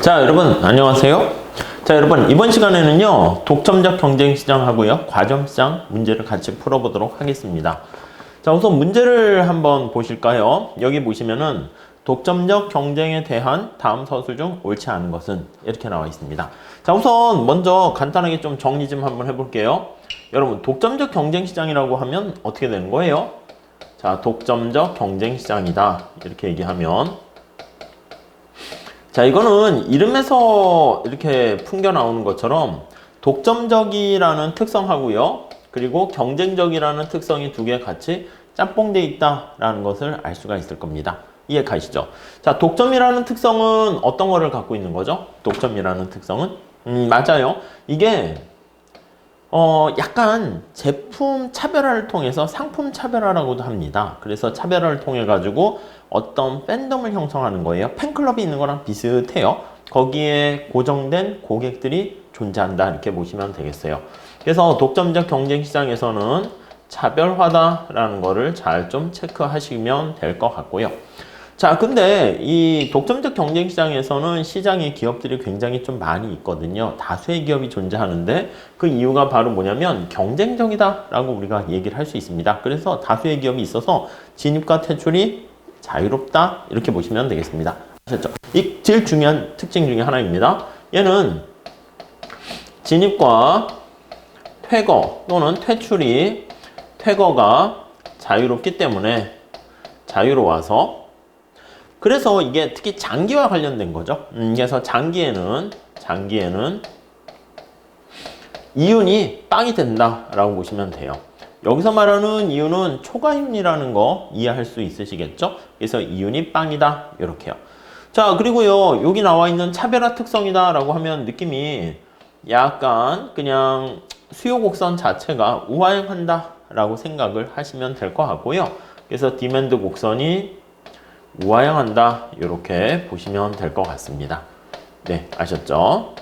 자, 여러분 안녕하세요. 자, 여러분 이번 시간에는요 독점적 경쟁시장하고요 과점시장 문제를 같이 풀어보도록 하겠습니다. 자, 우선 문제를 한번 보실까요? 여기 보시면은 독점적 경쟁에 대한 다음 서술 중 옳지 않은 것은 이렇게 나와 있습니다. 자, 우선 먼저 간단하게 좀 정리 좀 한번 해볼게요. 여러분 독점적 경쟁시장이라고 하면 어떻게 되는 거예요? 자, 독점적 경쟁시장이다 이렇게 얘기하면, 자, 이거는 이름에서 이렇게 풍겨 나오는 것처럼 독점적이라는 특성하고요, 그리고 경쟁적이라는 특성이 두 개 같이 짬뽕돼 있다라는 것을 알 수가 있을 겁니다. 이해 가시죠? 자, 독점이라는 특성은 어떤 거를 갖고 있는 거죠? 독점이라는 특성은? 맞아요. 이게 약간 제품 차별화를 통해서 상품 차별화라고도 합니다. 그래서 차별화를 통해 가지고 어떤 팬덤을 형성하는 거예요. 팬클럽이 있는 거랑 비슷해요. 거기에 고정된 고객들이 존재한다 이렇게 보시면 되겠어요. 그래서 독점적 경쟁 시장에서는 차별화다라는 거를 잘 좀 체크하시면 될 것 같고요. 자, 근데 이 독점적 경쟁 시장에서는 시장의 기업들이 굉장히 좀 많이 있거든요. 다수의 기업이 존재하는데 그 이유가 바로 뭐냐면 경쟁적이다라고 우리가 얘기를 할 수 있습니다. 그래서 다수의 기업이 있어서 진입과 퇴출이 자유롭다 이렇게 보시면 되겠습니다. 아셨죠? 이 제일 중요한 특징 중에 하나입니다. 얘는 진입과 퇴거 또는 퇴거가 자유롭기 때문에 자유로워서, 그래서 이게 특히 장기와 관련된 거죠. 그래서 장기에는 이윤이 빵이 된다라고 보시면 돼요. 여기서 말하는 이윤은 초과이윤이라는 거 이해할 수 있으시겠죠? 그래서 이윤이 빵이다 이렇게요. 자, 그리고요 여기 나와 있는 차별화 특성이다라고 하면 느낌이 약간 그냥 수요 곡선 자체가 우하향한다라고 생각을 하시면 될 것 같고요. 그래서 디맨드 곡선이 우하향한다 이렇게 보시면 될 것 같습니다. 네, 아셨죠?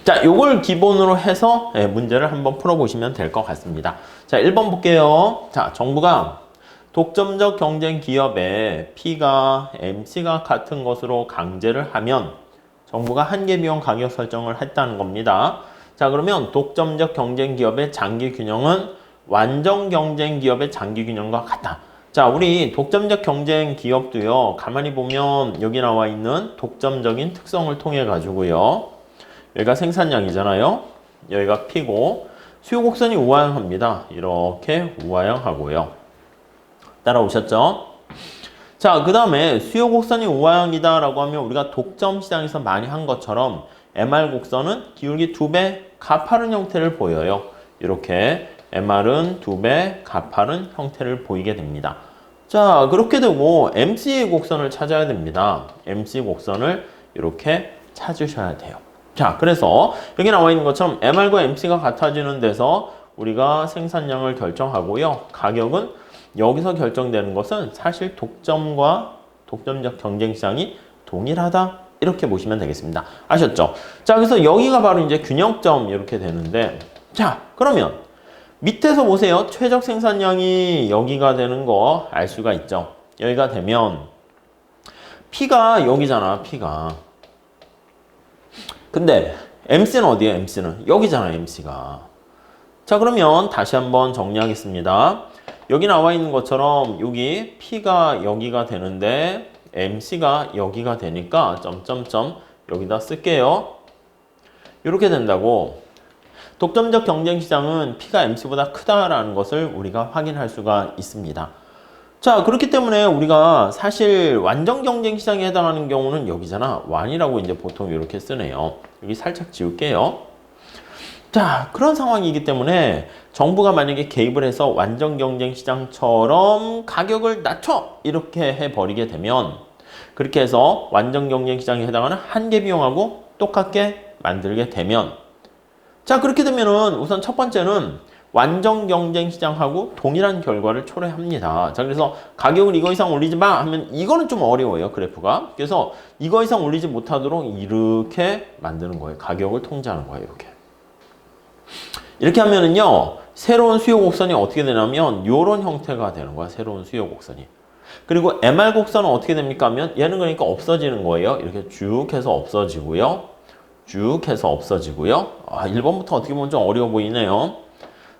자, 요걸 기본으로 해서 문제를 한번 풀어보시면 될 것 같습니다. 자, 1번 볼게요. 자, 정부가 독점적 경쟁 기업에 P가 MC가 같은 것으로 강제를 하면 정부가 한계 비용 가격 설정을 했다는 겁니다. 자, 그러면 독점적 경쟁 기업의 장기 균형은 완전 경쟁 기업의 장기 균형과 같다. 자, 우리 독점적 경쟁 기업도요, 가만히 보면 여기 나와 있는 독점적인 특성을 통해 가지고요, 여기가 생산량이잖아요. 여기가 P고 수요 곡선이 우하향합니다. 이렇게 우하향하고요. 따라오셨죠? 자, 그 다음에 수요 곡선이 우하향이다 라고 하면 우리가 독점 시장에서 많이 한 것처럼 MR 곡선은 기울기 2배 가파른 형태를 보여요. 이렇게 MR은 2배 가파른 형태를 보이게 됩니다. 자, 그렇게 되고 MC 곡선을 찾아야 됩니다. MC 곡선을 이렇게 찾으셔야 돼요. 자, 그래서 여기 나와 있는 것처럼 MR과 MC가 같아지는 데서 우리가 생산량을 결정하고요. 가격은 여기서 결정되는 것은 사실 독점적 경쟁시장이 동일하다 이렇게 보시면 되겠습니다. 아셨죠? 자, 그래서 여기가 바로 이제 균형점 이렇게 되는데, 자, 그러면 밑에서 보세요. 최적 생산량이 여기가 되는 거 알 수가 있죠. 여기가 되면 P가 여기잖아, P가. 근데 MC는 어디에요? MC는 여기잖아요, MC가. 자, 그러면 다시 한번 정리하겠습니다. 여기 나와 있는 것처럼 여기 P가 여기가 되는데 MC가 여기가 되니까 점점점 여기다 쓸게요. 이렇게 된다고. 독점적 경쟁 시장은 P가 MC보다 크다라는 것을 우리가 확인할 수가 있습니다. 자, 그렇기 때문에 우리가 사실 완전 경쟁 시장에 해당하는 경우는 여기잖아. 완이라고 이제 보통 이렇게 쓰네요. 여기 살짝 지울게요. 자, 그런 상황이기 때문에 정부가 만약에 개입을 해서 완전 경쟁 시장처럼 가격을 낮춰 이렇게 해버리게 되면, 그렇게 해서 완전 경쟁 시장에 해당하는 한계 비용하고 똑같게 만들게 되면, 자, 그렇게 되면은 우선 첫 번째는 완전 경쟁 시장하고 동일한 결과를 초래합니다. 자, 그래서 가격을 이거 이상 올리지 마 하면 이거는 좀 어려워요, 그래프가. 그래서 이거 이상 올리지 못하도록 이렇게 만드는 거예요. 가격을 통제하는 거예요, 이렇게. 이렇게 하면은요, 새로운 수요 곡선이 어떻게 되냐면 요런 형태가 되는 거야, 새로운 수요 곡선이. 그리고 MR 곡선은 어떻게 됩니까 하면 얘는 그러니까 없어지는 거예요. 이렇게 쭉 해서 없어지고요. 쭉 해서 없어지고요. 1번부터 어떻게 보면 좀 어려워 보이네요.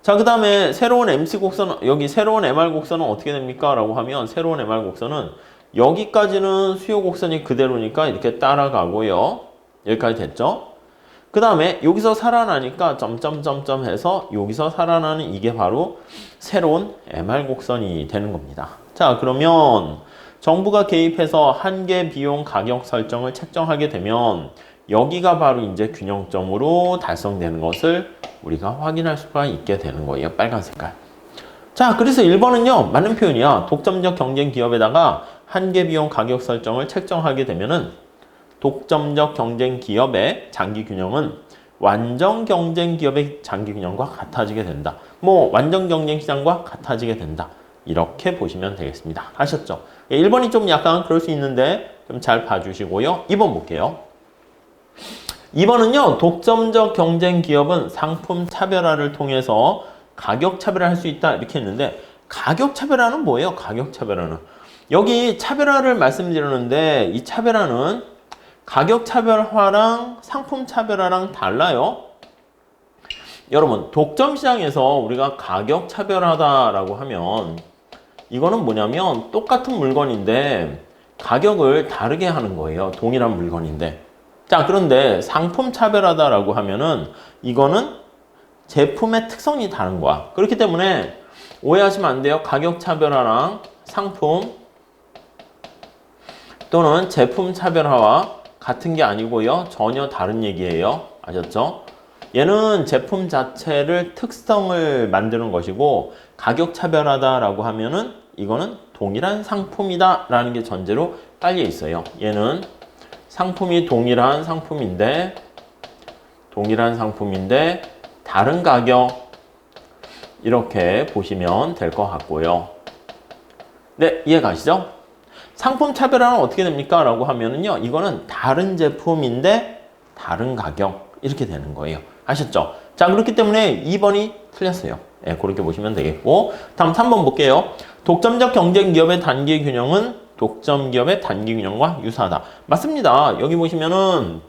자, 그 다음에 새로운 MC 곡선, 여기 새로운 MR 곡선은 어떻게 됩니까? 라고 하면 새로운 MR 곡선은 여기까지는 수요 곡선이 그대로니까 이렇게 따라가고요. 여기까지 됐죠? 그 다음에 여기서 살아나니까 점점점점 해서 여기서 살아나는 이게 바로 새로운 MR 곡선이 되는 겁니다. 자, 그러면 정부가 개입해서 한계 비용 가격 설정을 책정하게 되면 여기가 바로 이제 균형점으로 달성되는 것을 우리가 확인할 수가 있게 되는 거예요. 빨간 색깔. 자, 그래서 1번은요, 맞는 표현이야. 독점적 경쟁 기업에다가 한계 비용 가격 설정을 책정하게 되면은 독점적 경쟁 기업의 장기 균형은 완전 경쟁 기업의 장기 균형과 같아지게 된다. 뭐, 완전 경쟁 시장과 같아지게 된다. 이렇게 보시면 되겠습니다. 아셨죠? 1번이 좀 약간 그럴 수 있는데 좀 잘 봐주시고요. 2번 볼게요. 2번은요, 독점적 경쟁 기업은 상품 차별화를 통해서 가격 차별화를 할 수 있다. 이렇게 했는데, 가격 차별화는 뭐예요? 가격 차별화는. 여기 차별화를 말씀드렸는데, 이 차별화는 가격 차별화랑 상품 차별화랑 달라요. 여러분, 독점 시장에서 우리가 가격 차별화다라고 하면, 이거는 뭐냐면, 똑같은 물건인데, 가격을 다르게 하는 거예요. 동일한 물건인데. 자, 그런데 상품 차별화다라고 하면은 이거는 제품의 특성이 다른 거야. 그렇기 때문에 오해하시면 안 돼요. 가격 차별화랑 상품 또는 제품 차별화와 같은 게 아니고요. 전혀 다른 얘기예요. 아셨죠? 얘는 제품 자체를 특성을 만드는 것이고 가격 차별화다라고 하면은 이거는 동일한 상품이다라는 게 전제로 깔려 있어요. 얘는 상품이 동일한 상품인데 다른 가격 이렇게 보시면 될 것 같고요. 네, 이해 가시죠? 상품 차별화는 어떻게 됩니까? 라고 하면은요, 이거는 다른 제품인데 다른 가격 이렇게 되는 거예요. 아셨죠? 자, 그렇기 때문에 2번이 틀렸어요. 네, 그렇게 보시면 되겠고, 다음 3번 볼게요. 독점적 경쟁 기업의 단기 균형은 독점 기업의 단기 균형과 유사하다. 맞습니다. 여기 보시면은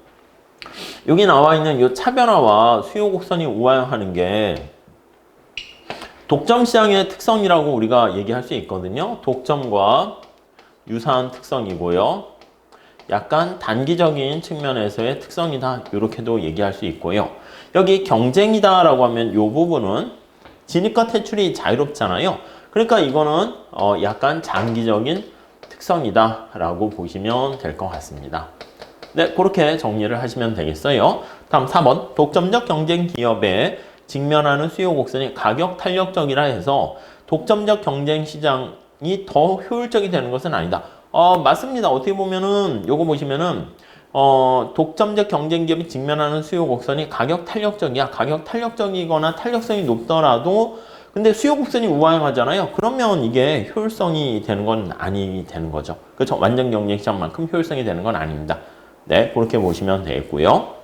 여기 나와 있는 이 차별화와 수요 곡선이 우하향하는 게 독점 시장의 특성이라고 우리가 얘기할 수 있거든요. 독점과 유사한 특성이고요. 약간 단기적인 측면에서의 특성이다. 이렇게도 얘기할 수 있고요. 여기 경쟁이다라고 하면 이 부분은 진입과 퇴출이 자유롭잖아요. 그러니까 이거는 약간 장기적인 특성이다 라고 보시면 될 것 같습니다. 네, 그렇게 정리를 하시면 되겠어요. 다음 4번 독점적 경쟁 기업에 직면하는 수요 곡선이 가격 탄력적이라 해서 독점적 경쟁 시장이 더 효율적이 되는 것은 아니다. 맞습니다. 어떻게 보면은 요거 보시면은 독점적 경쟁 기업이 직면하는 수요 곡선이 가격 탄력적이야. 가격 탄력적이거나 탄력성이 높더라도 근데 수요 곡선이 우하향하잖아요. 그러면 이게 효율성이 되는 건 아니 되는 거죠. 그렇죠? 완전 경쟁 시장만큼 효율성이 되는 건 아닙니다. 네, 그렇게 보시면 되겠고요.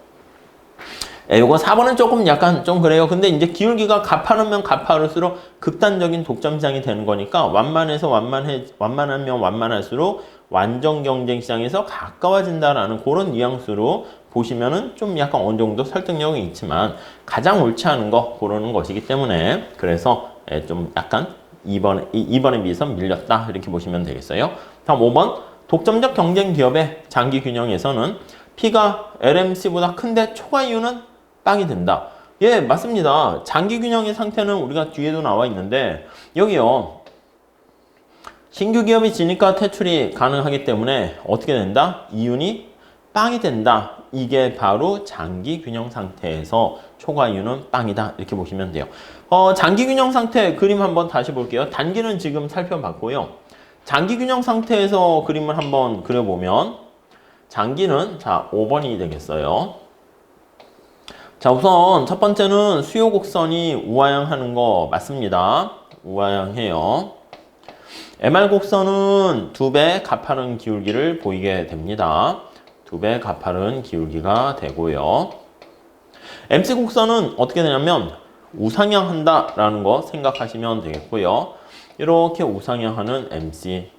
요거 4번은 조금 약간 좀 그래요. 근데 이제 기울기가 가파르면 가파를수록 극단적인 독점 시장이 되는 거니까 완만하면 완만할수록 완전 경쟁 시장에서 가까워진다라는 그런 뉘앙스로 보시면은 좀 약간 어느 정도 설득력이 있지만 가장 옳지 않은 거 고르는 것이기 때문에 그래서 좀 약간 2번에 비해서 밀렸다 이렇게 보시면 되겠어요. 다음 5번 독점적 경쟁 기업의 장기 균형에서는 P가 LMC보다 큰데 초과 이유는 빵이 된다. 예, 맞습니다. 장기 균형의 상태는 우리가 뒤에도 나와 있는데 여기요. 신규 기업이 진입과 퇴출이 가능하기 때문에 어떻게 된다? 이윤이 빵이 된다. 이게 바로 장기 균형 상태에서 초과 이윤은 빵이다. 이렇게 보시면 돼요. 장기 균형 상태 그림 한번 다시 볼게요. 단기는 지금 살펴봤고요. 장기 균형 상태에서 그림을 한번 그려보면 장기는 자 5번이 되겠어요. 자, 우선 첫 번째는 수요 곡선이 우하향하는 거 맞습니다. 우하향해요. MR 곡선은 2배 가파른 기울기를 보이게 됩니다. 2배 가파른 기울기가 되고요. MC 곡선은 어떻게 되냐면 우상향한다라는 거 생각하시면 되겠고요. 이렇게 우상향하는 MC.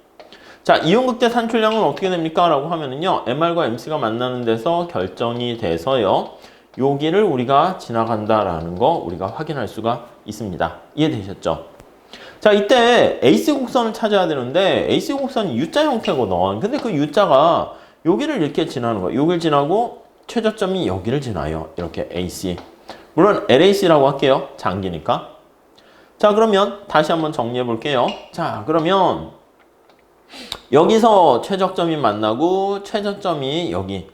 자, 이온극대 산출량은 어떻게 됩니까? 라고 하면은요, MR과 MC가 만나는 데서 결정이 돼서요, 여기를 우리가 지나간다라는 거 우리가 확인할 수가 있습니다. 이해되셨죠? 자, 이때 AC 곡선을 찾아야 되는데 AC 곡선이 U자 형태거든. 근데 그 U자가 여기를 이렇게 지나는 거야. 여기를 지나고 최저점이 여기를 지나요. 이렇게 AC. 물론 LAC라고 할게요. 장기니까. 자, 그러면 다시 한번 정리해 볼게요. 자, 그러면 여기서 최저점이 만나고 최저점이 여기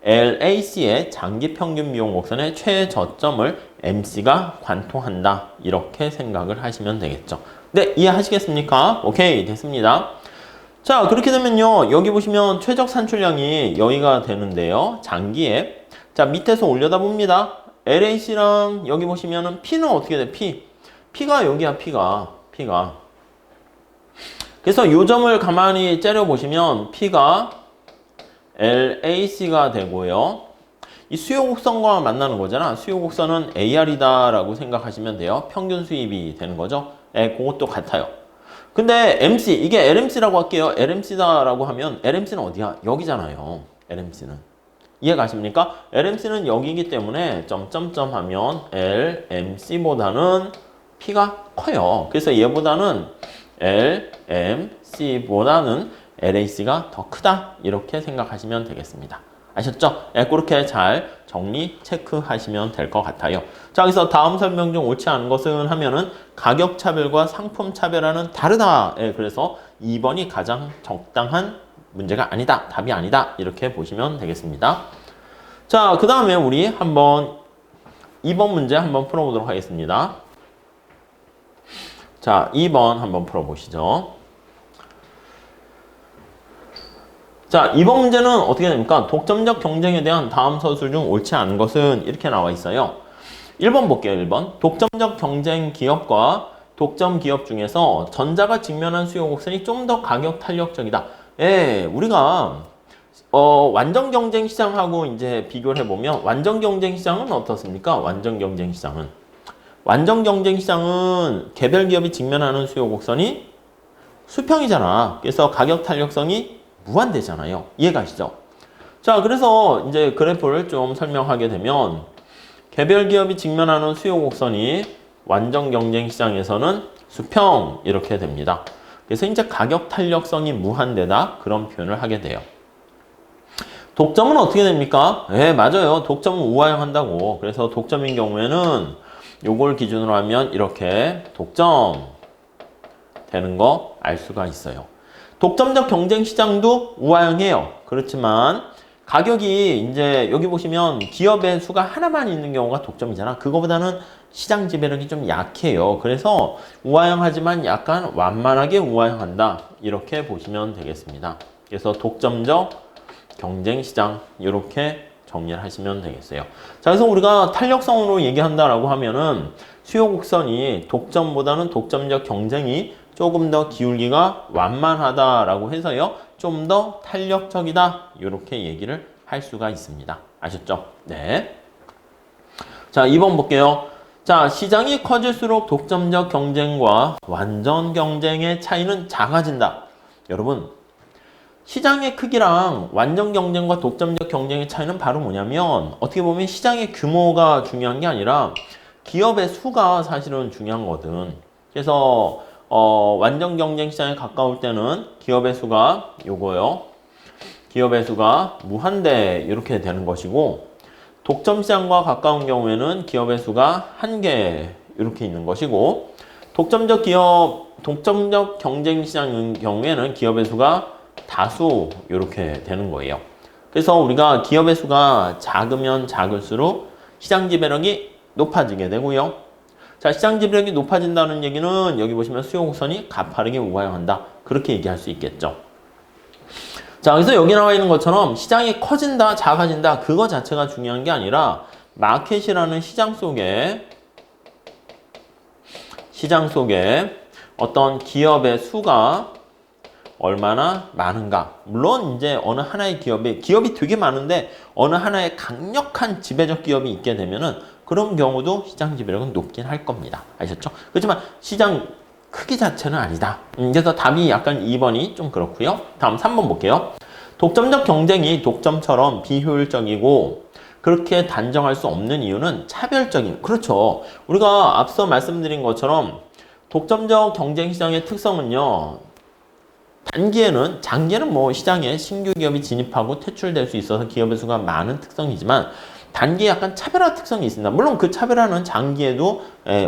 LAC의 장기 평균 미용 곡선의 최저점을 MC가 관통한다. 이렇게 생각을 하시면 되겠죠. 네, 이해하시겠습니까? 오케이, 됐습니다. 자, 그렇게 되면요. 여기 보시면 최적 산출량이 여기가 되는데요. 장기에. 자, 밑에서 올려다 봅니다. LAC랑 여기 보시면은 P는 어떻게 돼? P가 여기야, P가. 그래서 요 점을 가만히 째려보시면 P가 LAC가 되고요. 이 수요 곡선과 만나는 거잖아. 수요 곡선은 AR이다 라고 생각하시면 돼요. 평균 수입이 되는 거죠. 네, 그것도 같아요. 근데 MC, 이게 LMC라고 할게요. LMC다라고 하면 LMC는 어디야? 여기잖아요. LMC는. 이해가십니까? LMC는 여기이기 때문에 점점점 하면 LMC보다는 P가 커요. 그래서 얘보다는 LMC보다는 LAC가 더 크다. 이렇게 생각하시면 되겠습니다. 아셨죠? 네, 그렇게 잘 정리 체크하시면 될 것 같아요. 자, 여기서 다음 설명 중 옳지 않은 것은 하면은 가격 차별과 상품 차별화는 다르다. 네, 그래서 2번이 가장 적당한 문제가 아니다. 답이 아니다. 이렇게 보시면 되겠습니다. 자, 그 다음에 우리 한번 2번 문제 한번 풀어보도록 하겠습니다. 자, 2번 한번 풀어보시죠. 자, 이번 문제는 어떻게 됩니까? 독점적 경쟁에 대한 다음 서술 중 옳지 않은 것은 이렇게 나와 있어요. 1번 볼게요, 1번. 독점적 경쟁 기업과 독점 기업 중에서 전자가 직면한 수요 곡선이 좀 더 가격 탄력적이다. 예, 우리가 완전 경쟁 시장하고 이제 비교를 해보면 완전 경쟁 시장은 어떻습니까? 완전 경쟁 시장은 개별 기업이 직면하는 수요 곡선이 수평이잖아. 그래서 가격 탄력성이 무한대잖아요. 이해가시죠? 자, 그래서 이제 그래프를 좀 설명하게 되면 개별 기업이 직면하는 수요 곡선이 완전 경쟁 시장에서는 수평 이렇게 됩니다. 그래서 이제 가격 탄력성이 무한대다 그런 표현을 하게 돼요. 독점은 어떻게 됩니까? 네, 맞아요. 독점은 우하향한다고. 그래서 독점인 경우에는 요걸 기준으로 하면 이렇게 독점 되는 거 알 수가 있어요. 독점적 경쟁 시장도 우하향해요. 그렇지만 가격이 이제 여기 보시면 기업의 수가 하나만 있는 경우가 독점이잖아. 그거보다는 시장 지배력이 좀 약해요. 그래서 우하향하지만 약간 완만하게 우하향한다. 이렇게 보시면 되겠습니다. 그래서 독점적 경쟁 시장 이렇게 정리를 하시면 되겠어요. 자, 그래서 우리가 탄력성으로 얘기한다라고 하면은 수요 곡선이 독점보다는 독점적 경쟁이 조금 더 기울기가 완만하다라고 해서요. 좀 더 탄력적이다. 이렇게 얘기를 할 수가 있습니다. 아셨죠? 네. 자, 2번 볼게요. 자, 시장이 커질수록 독점적 경쟁과 완전 경쟁의 차이는 작아진다. 여러분, 시장의 크기랑 완전 경쟁과 독점적 경쟁의 차이는 바로 뭐냐면 어떻게 보면 시장의 규모가 중요한 게 아니라 기업의 수가 사실은 중요한 거거든. 그래서 완전 경쟁 시장에 가까울 때는 기업의 수가 요거요. 기업의 수가 무한대 이렇게 되는 것이고 독점 시장과 가까운 경우에는 기업의 수가 한개 이렇게 있는 것이고 독점적 경쟁 시장인 경우에는 기업의 수가 다수 이렇게 되는 거예요. 그래서 우리가 기업의 수가 작으면 작을수록 시장 지배력이 높아지게 되고요. 자, 시장 지배력이 높아진다는 얘기는 여기 보시면 수요 곡선이 가파르게 우하향한다. 그렇게 얘기할 수 있겠죠. 자, 그래서 여기 나와 있는 것처럼 시장이 커진다, 작아진다 그거 자체가 중요한 게 아니라 마켓이라는 시장 속에 어떤 기업의 수가 얼마나 많은가. 물론 이제 어느 하나의 기업이 되게 많은데 어느 하나의 강력한 지배적 기업이 있게 되면은 그런 경우도 시장 지배력은 높긴 할 겁니다. 아셨죠? 그렇지만 시장 크기 자체는 아니다. 그래서 답이 약간 2번이 좀 그렇고요. 다음 3번 볼게요. 독점적 경쟁이 독점처럼 비효율적이고 그렇게 단정할 수 없는 이유는 차별적인. 그렇죠. 우리가 앞서 말씀드린 것처럼 독점적 경쟁 시장의 특성은요. 단기에는, 장기에는 뭐 시장에 신규 기업이 진입하고 퇴출될 수 있어서 기업의 수가 많은 특성이지만 단기에 약간 차별화 특성이 있습니다. 물론 그 차별화는 장기에도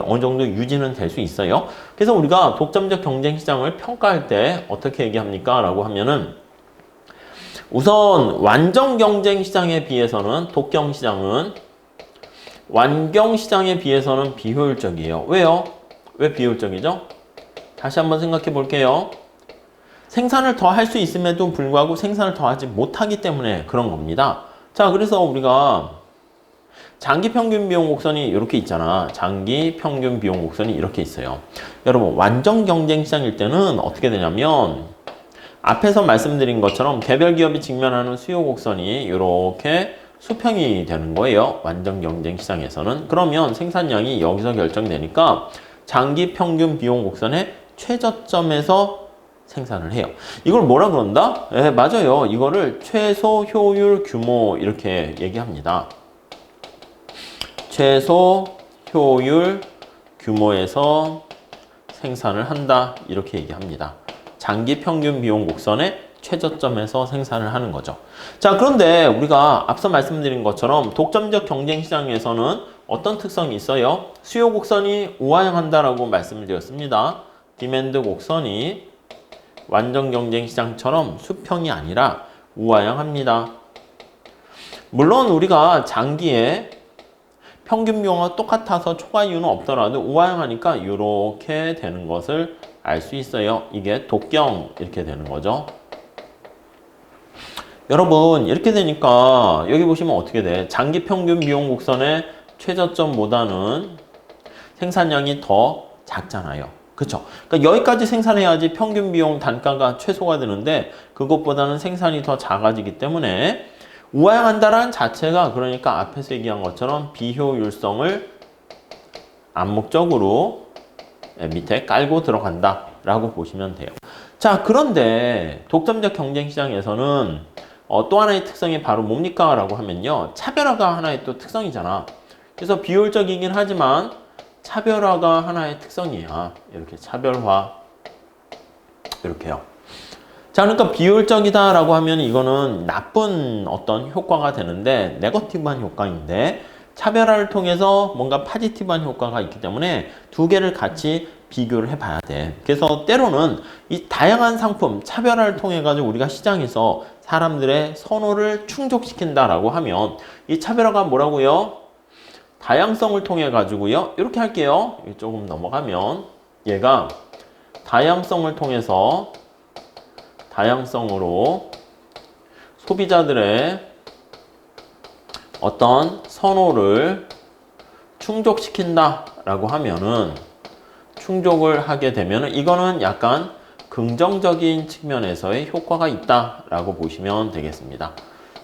어느 정도 유지는 될 수 있어요. 그래서 우리가 독점적 경쟁 시장을 평가할 때 어떻게 얘기합니까? 라고 하면은 우선 완전 경쟁 시장에 비해서는 독경 시장은 완경 시장에 비해서는 비효율적이에요. 왜요? 왜 비효율적이죠? 다시 한번 생각해 볼게요. 생산을 더 할 수 있음에도 불구하고 생산을 더 하지 못하기 때문에 그런 겁니다. 자, 그래서 우리가 장기 평균 비용 곡선이 이렇게 있잖아. 장기 평균 비용 곡선이 이렇게 있어요. 여러분, 완전 경쟁 시장일 때는 어떻게 되냐면 앞에서 말씀드린 것처럼 개별 기업이 직면하는 수요 곡선이 이렇게 수평이 되는 거예요. 완전 경쟁 시장에서는. 그러면 생산량이 여기서 결정되니까 장기 평균 비용 곡선의 최저점에서 생산을 해요. 이걸 뭐라 그런다? 네, 맞아요. 이거를 최소 효율 규모 이렇게 얘기합니다. 최소 효율 규모에서 생산을 한다 이렇게 얘기합니다. 장기 평균 비용 곡선의 최저점에서 생산을 하는 거죠. 자, 그런데 우리가 앞서 말씀드린 것처럼 독점적 경쟁 시장에서는 어떤 특성이 있어요? 수요 곡선이 우하향한다라고 말씀을 드렸습니다. 디맨드 곡선이 완전 경쟁 시장처럼 수평이 아니라 우하향합니다. 물론 우리가 장기에 평균 비용과 똑같아서 초과 이유는 없더라도 우하향하니까 이렇게 되는 것을 알 수 있어요. 이게 독경 이렇게 되는 거죠. 여러분, 이렇게 되니까 여기 보시면 어떻게 돼? 장기 평균 비용 곡선의 최저점보다는 생산량이 더 작잖아요. 그렇죠? 그러니까 여기까지 생산해야지 평균 비용 단가가 최소가 되는데 그것보다는 생산이 더 작아지기 때문에 우하향한다라는 자체가 그러니까 앞에서 얘기한 것처럼 비효율성을 암묵적으로 밑에 깔고 들어간다 라고 보시면 돼요. 자, 그런데 독점적 경쟁 시장에서는 또 하나의 특성이 바로 뭡니까? 라고 하면요. 차별화가 하나의 또 특성이잖아. 그래서 비효율적이긴 하지만 차별화가 하나의 특성이야. 이렇게 차별화. 이렇게요. 자, 그러니까 비효율적이다라고 하면 이거는 나쁜 어떤 효과가 되는데 네거티브한 효과인데 차별화를 통해서 뭔가 파지티브한 효과가 있기 때문에 두 개를 같이 비교를 해봐야 돼. 그래서 때로는 이 다양한 상품, 차별화를 통해 가지고 우리가 시장에서 사람들의 선호를 충족시킨다라고 하면 이 차별화가 뭐라고요? 다양성을 통해 가지고요. 이렇게 할게요. 조금 넘어가면 얘가 다양성을 통해서 다양성으로 소비자들의 어떤 선호를 충족시킨다라고 하면은 충족을 하게 되면은 이거는 약간 긍정적인 측면에서의 효과가 있다라고 보시면 되겠습니다.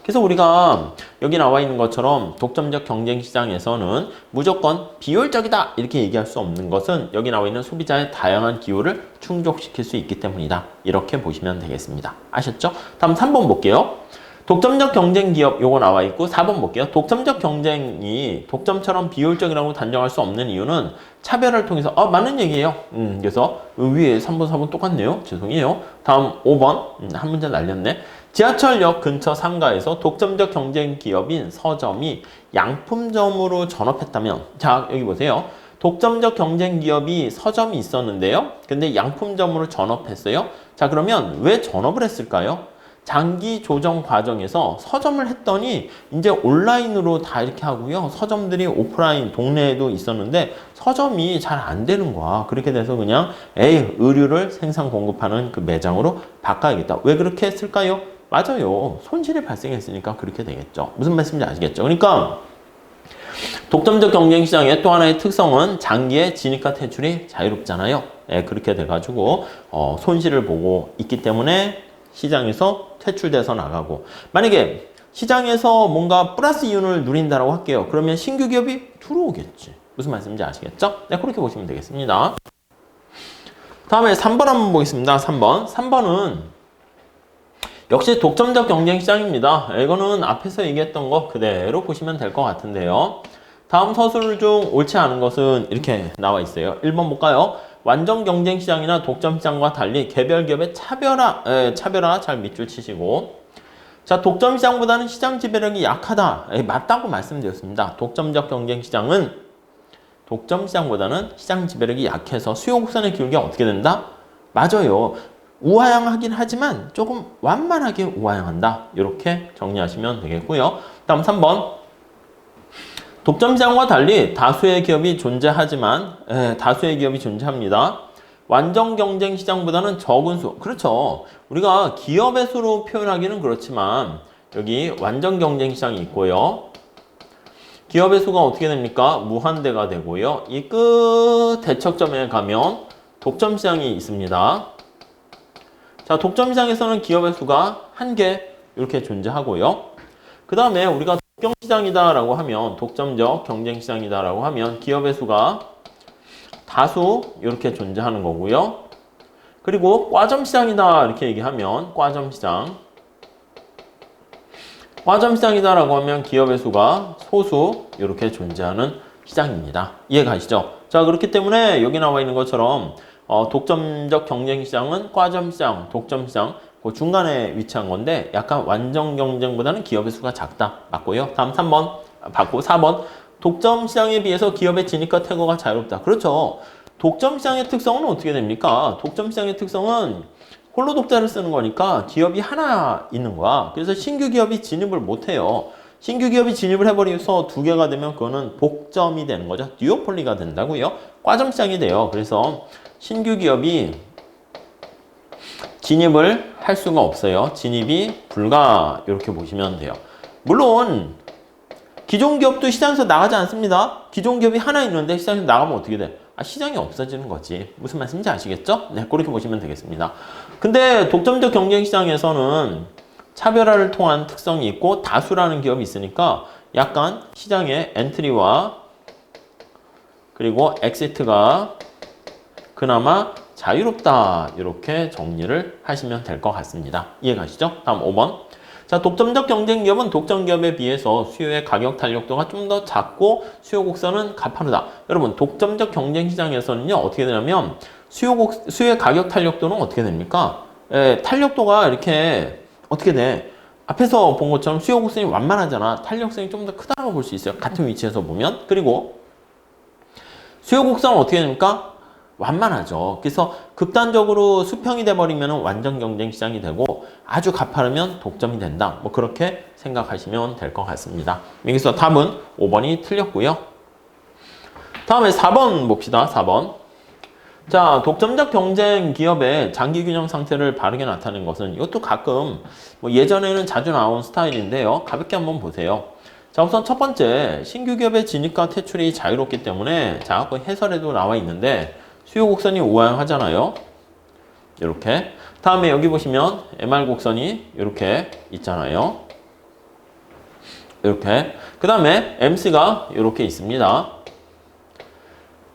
그래서 우리가 여기 나와 있는 것처럼 독점적 경쟁 시장에서는 무조건 비효율적이다 이렇게 얘기할 수 없는 것은 여기 나와 있는 소비자의 다양한 기호를 충족시킬 수 있기 때문이다. 이렇게 보시면 되겠습니다. 아셨죠? 다음 3번 볼게요. 독점적 경쟁 기업 요거 나와 있고 4번 볼게요. 독점적 경쟁이 독점처럼 비효율적이라고 단정할 수 없는 이유는 차별화를 통해서 맞는 얘기예요. 그래서 위에 3번 4번 똑같네요. 죄송해요. 다음 5번 한 문제 날렸네. 지하철역 근처 상가에서 독점적 경쟁 기업인 서점이 양품점으로 전업했다면 자 여기 보세요. 독점적 경쟁 기업이 서점이 있었는데요. 근데 양품점으로 전업했어요. 자 그러면 왜 전업을 했을까요? 장기 조정 과정에서 서점을 했더니 이제 온라인으로 다 이렇게 하고요. 서점들이 오프라인 동네에도 있었는데 서점이 잘 안 되는 거야. 그렇게 돼서 그냥 의류를 생산 공급하는 그 매장으로 바꿔야겠다. 왜 그렇게 했을까요? 맞아요. 손실이 발생했으니까 그렇게 되겠죠. 무슨 말씀인지 아시겠죠? 그러니까 독점적 경쟁 시장의 또 하나의 특성은 장기의 진입과 퇴출이 자유롭잖아요. 그렇게 돼가지고 손실을 보고 있기 때문에 시장에서 퇴출돼서 나가고 만약에 시장에서 뭔가 플러스 이윤을 누린다라고 할게요. 그러면 신규 기업이 들어오겠지. 무슨 말씀인지 아시겠죠? 네, 그렇게 보시면 되겠습니다. 다음에 3번 한번 보겠습니다. 3번. 3번은 역시 독점적 경쟁 시장입니다. 이거는 앞에서 얘기했던 거 그대로 보시면 될 것 같은데요. 다음 서술 중 옳지 않은 것은 이렇게 나와 있어요. 1번 볼까요? 완전 경쟁 시장이나 독점 시장과 달리 개별 기업의 차별화 잘 밑줄 치시고. 자, 독점 시장보다는 시장 지배력이 약하다. 맞다고 말씀드렸습니다. 독점적 경쟁 시장은 독점 시장보다는 시장 지배력이 약해서 수요 곡선의 기울기가 어떻게 된다? 맞아요. 우하향하긴 하지만 조금 완만하게 우하향한다. 이렇게 정리하시면 되겠고요. 다음 3번. 독점 시장과 달리 다수의 기업이 존재합니다. 완전 경쟁 시장보다는 적은 수. 그렇죠. 우리가 기업의 수로 표현하기는 그렇지만 여기 완전 경쟁 시장이 있고요. 기업의 수가 어떻게 됩니까? 무한대가 되고요. 이 끝 대척점에 가면 독점 시장이 있습니다. 자, 독점 시장에서는 기업의 수가 한 개 이렇게 존재하고요. 그 다음에 우리가 독점 시장이다라고 하면 독점적 경쟁 시장이다라고 하면 기업의 수가 다수 이렇게 존재하는 거고요. 그리고 과점 시장이다 이렇게 얘기하면 과점 시장이다라고 하면 기업의 수가 소수 이렇게 존재하는 시장입니다. 이해가시죠? 자, 그렇기 때문에 여기 나와 있는 것처럼 독점적 경쟁 시장은 과점 시장, 독점 시장 그 중간에 위치한 건데 약간 완전 경쟁보다는 기업의 수가 작다. 맞고요. 다음 3번 받고 4번 독점 시장에 비해서 기업의 진입과 퇴거가 자유롭다. 그렇죠. 독점 시장의 특성은 어떻게 됩니까? 독점 시장의 특성은 홀로 독자를 쓰는 거니까 기업이 하나 있는 거야. 그래서 신규 기업이 진입을 못 해요. 신규 기업이 진입을 해버려서 두 개가 되면 그거는 복점이 되는 거죠. 듀오폴리가 된다고요. 과점 시장이 돼요. 그래서 신규 기업이 진입을 할 수가 없어요. 진입이 불가 이렇게 보시면 돼요. 물론 기존 기업도 시장에서 나가지 않습니다. 기존 기업이 하나 있는데 시장에서 나가면 어떻게 돼? 시장이 없어지는 거지. 무슨 말씀인지 아시겠죠? 네, 그렇게 보시면 되겠습니다. 근데 독점적 경쟁 시장에서는 차별화를 통한 특성이 있고 다수라는 기업이 있으니까 약간 시장의 엔트리와 그리고 엑시트가 그나마 자유롭다. 이렇게 정리를 하시면 될 것 같습니다. 이해가시죠? 다음 5번. 자, 독점적 경쟁 기업은 독점 기업에 비해서 수요의 가격 탄력도가 좀 더 작고 수요 곡선은 가파르다. 여러분, 독점적 경쟁 시장에서는요, 어떻게 되냐면 수요의 가격 탄력도는 어떻게 됩니까? 탄력도가 이렇게 어떻게 돼? 앞에서 본 것처럼 수요 곡선이 완만하잖아. 탄력성이 좀 더 크다고 볼 수 있어요. 같은 위치에서 보면. 그리고 수요 곡선은 어떻게 됩니까? 완만하죠. 그래서 극단적으로 수평이 돼버리면 완전 경쟁 시장이 되고 아주 가파르면 독점이 된다. 뭐 그렇게 생각하시면 될 것 같습니다. 여기서 답은 5번이 틀렸고요. 다음에 4번 봅시다. 4번. 자, 독점적 경쟁 기업의 장기 균형 상태를 바르게 나타내는 것은 이것도 가끔 뭐 예전에는 자주 나온 스타일인데요. 가볍게 한번 보세요. 자, 우선 첫 번째, 신규 기업의 진입과 퇴출이 자유롭기 때문에 자, 그 해설에도 나와 있는데 수요 곡선이 우하향하잖아요. 이렇게. 다음에 여기 보시면 MR 곡선이 이렇게 있잖아요. 이렇게. 그 다음에 MC가 이렇게 있습니다.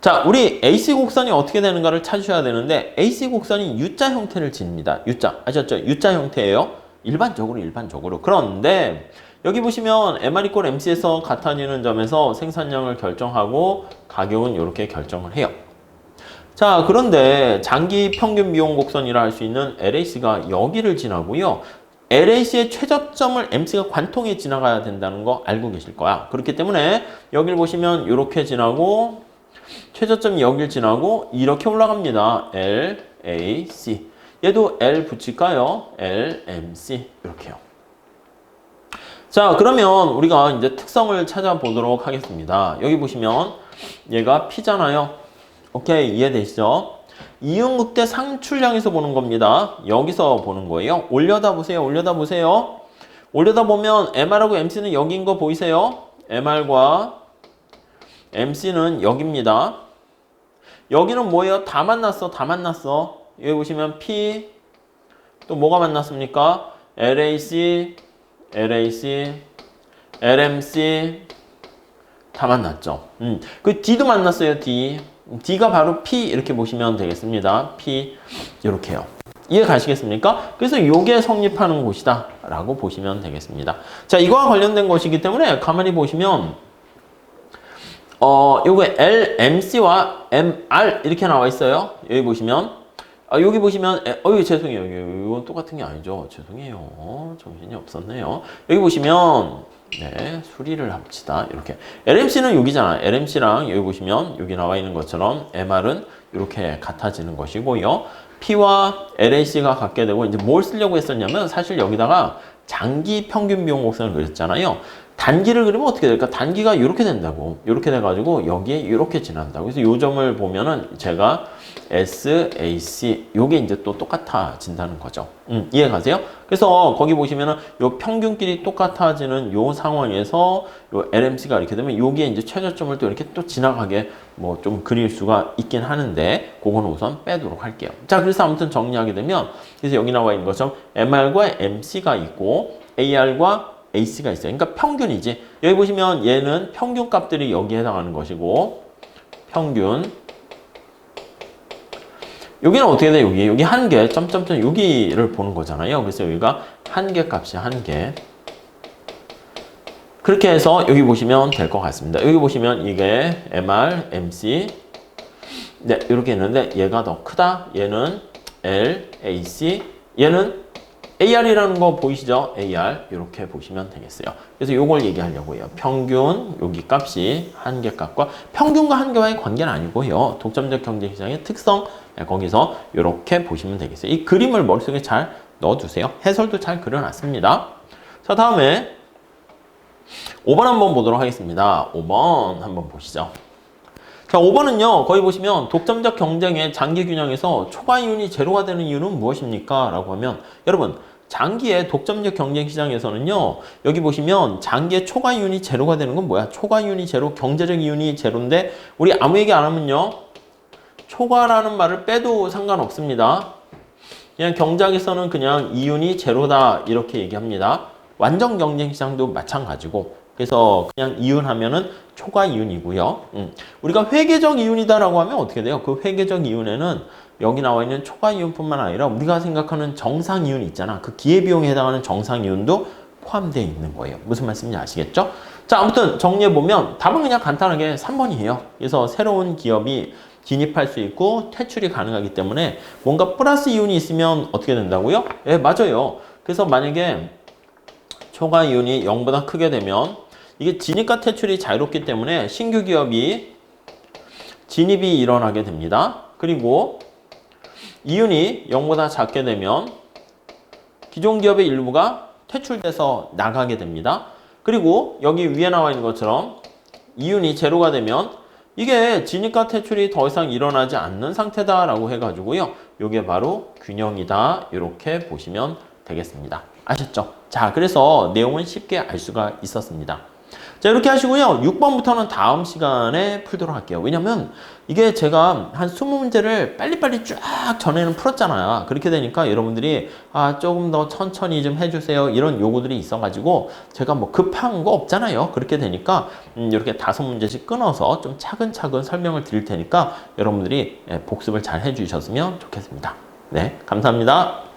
자, 우리 AC 곡선이 어떻게 되는가를 찾으셔야 되는데 AC 곡선이 U자 형태를 지닙니다. U자. 아셨죠? U자 형태예요. 일반적으로. 그런데 여기 보시면 MR = MC에서 같아지는 점에서 생산량을 결정하고 가격은 이렇게 결정을 해요. 자, 그런데 장기 평균 비용 곡선이라 할 수 있는 LAC가 여기를 지나고요. LAC의 최저점을 MC가 관통해 지나가야 된다는 거 알고 계실 거야. 그렇기 때문에 여기를 보시면 이렇게 지나고 최저점이 여기를 지나고 이렇게 올라갑니다. LAC. 얘도 L 붙일까요? LMC. 이렇게요. 자, 그러면 우리가 이제 특성을 찾아보도록 하겠습니다. 여기 보시면 얘가 P잖아요. 오케이, 이해되시죠? 이윤극대 상출량에서 보는 겁니다. 여기서 보는 거예요. 올려다 보세요. 올려다 보면 MR하고 MC는 여기인 거 보이세요? MR과 MC는 여기입니다. 여기는 뭐예요? 다 만났어. 여기 보시면 P 또 뭐가 만났습니까? LAC, LMC 다 만났죠. 그 D도 만났어요. D. D가 바로 P 이렇게 보시면 되겠습니다. P 이렇게요. 이해 가시겠습니까? 그래서 요게 성립하는 곳이다 라고 보시면 되겠습니다. 자, 이거와 관련된 것이기 때문에 가만히 보시면 요거 LMC와 MR 이렇게 나와 있어요. 여기 보시면 여기 보시면 죄송해요. 이건 똑같은 게 아니죠. 죄송해요. 정신이 없었네요. 여기 보시면 네, 수리를 합시다. 이렇게 LMC는 여기잖아. LMC랑 여기 보시면 여기 나와 있는 것처럼 MR은 이렇게 같아지는 것이고요. P와 LAC가 같게 되고 이제 뭘 쓰려고 했었냐면 사실 여기다가 장기 평균 비용 곡선을 그렸잖아요. 단기를 그리면 어떻게 될까? 단기가 이렇게 된다고. 이렇게 돼가지고 여기에 이렇게 지난다고. 그래서 요 점을 보면은 제가 SAC 요게 이제 또 똑같아진다는 거죠. 이해 가세요? 그래서 거기 보시면은 요 평균끼리 똑같아지는 요 상황에서 요 LMC가 이렇게 되면 요게 이제 최저점을 또 이렇게 또 지나가게 뭐 좀 그릴 수가 있긴 하는데 그거는 우선 빼도록 할게요. 자, 그래서 아무튼 정리하게 되면 그래서 여기 나와 있는 것처럼 MR과 MC가 있고 AR과 AC가 있어요. 그러니까 평균이지. 여기 보시면 얘는 평균 값들이 여기에 해당하는 것이고 평균 여기는 어떻게 돼? 여기 한계 점점점 여기를 보는 거잖아요. 그래서 여기가 한계 값이 한계. 그렇게 해서 여기 보시면 될 것 같습니다. 여기 보시면 이게 MR, MC 네, 이렇게 있는데 얘가 더 크다. 얘는 L, AC 얘는 AR이라는 거 보이시죠? AR 이렇게 보시면 되겠어요. 그래서 요걸 얘기하려고 해요. 평균 여기 값이 한계값과 평균과 한계와의 관계는 아니고요. 독점적 경쟁시장의 특성 거기서 이렇게 보시면 되겠어요. 이 그림을 머릿속에 잘 넣어두세요. 해설도 잘 그려놨습니다. 자, 다음에 5번 한번 보도록 하겠습니다. 5번 한번 보시죠. 자, 5번은요. 거기 보시면 독점적 경쟁의 장기 균형에서 초과 이윤이 제로가 되는 이유는 무엇입니까? 라고 하면 여러분 장기의 독점적 경쟁 시장에서는요. 여기 보시면 장기의 초과 이윤이 제로가 되는 건 뭐야? 초과 이윤이 제로, 경제적 이윤이 제로인데 우리 아무 얘기 안 하면요. 초과라는 말을 빼도 상관없습니다. 그냥 경제학에서는 그냥 이윤이 제로다 이렇게 얘기합니다. 완전 경쟁 시장도 마찬가지고 그래서 그냥 이윤하면은 초과 이윤이고요. 우리가 회계적 이윤이다라고 하면 어떻게 돼요? 그 회계적 이윤에는 여기 나와 있는 초과 이윤뿐만 아니라 우리가 생각하는 정상 이윤이 있잖아. 그 기회비용에 해당하는 정상 이윤도 포함되어 있는 거예요. 무슨 말씀인지 아시겠죠? 자, 아무튼 정리해보면 답은 그냥 간단하게 3번이에요. 그래서 새로운 기업이 진입할 수 있고 퇴출이 가능하기 때문에 뭔가 플러스 이윤이 있으면 어떻게 된다고요? 예, 맞아요. 그래서 만약에 초과 이윤이 0보다 크게 되면 이게 진입과 퇴출이 자유롭기 때문에 신규 기업이 진입이 일어나게 됩니다. 그리고 이윤이 0보다 작게 되면 기존 기업의 일부가 퇴출돼서 나가게 됩니다. 그리고 여기 위에 나와 있는 것처럼 이윤이 제로가 되면 이게 진입과 퇴출이 더 이상 일어나지 않는 상태다라고 해가지고요. 이게 바로 균형이다. 이렇게 보시면 되겠습니다. 아셨죠? 자, 그래서 내용은 쉽게 알 수가 있었습니다. 자, 이렇게 하시고요. 6번부터는 다음 시간에 풀도록 할게요. 왜냐면 이게 제가 한 20문제를 빨리빨리 쫙 전에는 풀었잖아요. 그렇게 되니까 여러분들이 조금 더 천천히 좀 해주세요. 이런 요구들이 있어가지고 제가 뭐 급한 거 없잖아요. 그렇게 되니까 이렇게 5문제씩 끊어서 좀 차근차근 설명을 드릴 테니까 여러분들이 복습을 잘 해주셨으면 좋겠습니다. 네, 감사합니다.